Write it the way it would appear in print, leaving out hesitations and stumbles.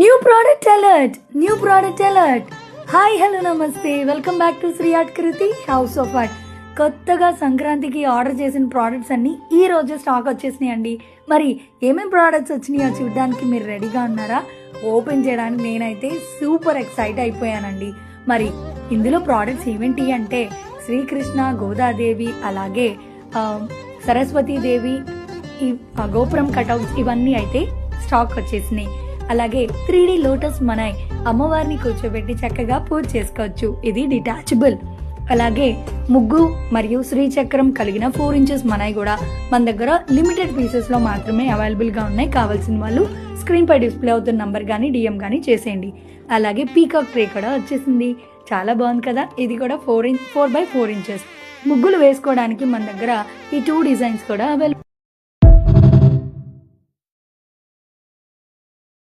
New product alert. Hi hello నమస్తే, welcome back to Shri art Kriti house of art. కొత్తగా సంక్రాంతికి order చేసిన products అన్నీ ఈ రోజే స్టాక్ వచ్చేసినాయి అండి. మరి ఏమేమి ప్రోడక్ట్స్ వచ్చినాయో చూడడానికి మీరు రెడీగా ఉన్నారా? ఓపెన్ చేయడానికి నేనైతే సూపర్ ఎక్సైట్ అయిపోయానండి. మరి ఇందులో ప్రోడక్ట్స్ ఏమిటి అంటే శ్రీకృష్ణ, గోదాదేవి, అలాగే సరస్వతీదేవి, ఈ గోపురం కటౌట్స్ ఇవన్నీ అయితే స్టాక్ వచ్చేసినాయి. అలాగే 3D లోటస్ మనాయ్, అమ్మవారిని కూర్చోబెట్టి చక్కగా పూజ చేసుకోవచ్చు. ఇది డిటాచబుల్. అలాగే ముగ్గు మరియు శ్రీచక్రం కలిగిన 4 inches మనాయ్ కూడా మన దగ్గర లిమిటెడ్ పీసెస్ లో మాత్రమే అవైలబుల్ గా ఉన్నాయి. కావాల్సిన వాళ్ళు స్క్రీన్ పై డిస్ప్లే అవుతున్న నంబర్ కానీ DM కానీ చేసేయండి. అలాగే పీకాక్ ట్రే కూడా వచ్చేసింది. చాలా బాగుంది కదా. ఇది కూడా 4 by 4 inches. ముగ్గులు వేసుకోవడానికి మన దగ్గర ఈ 2 డిజైన్స్ కూడా అవైలబుల్.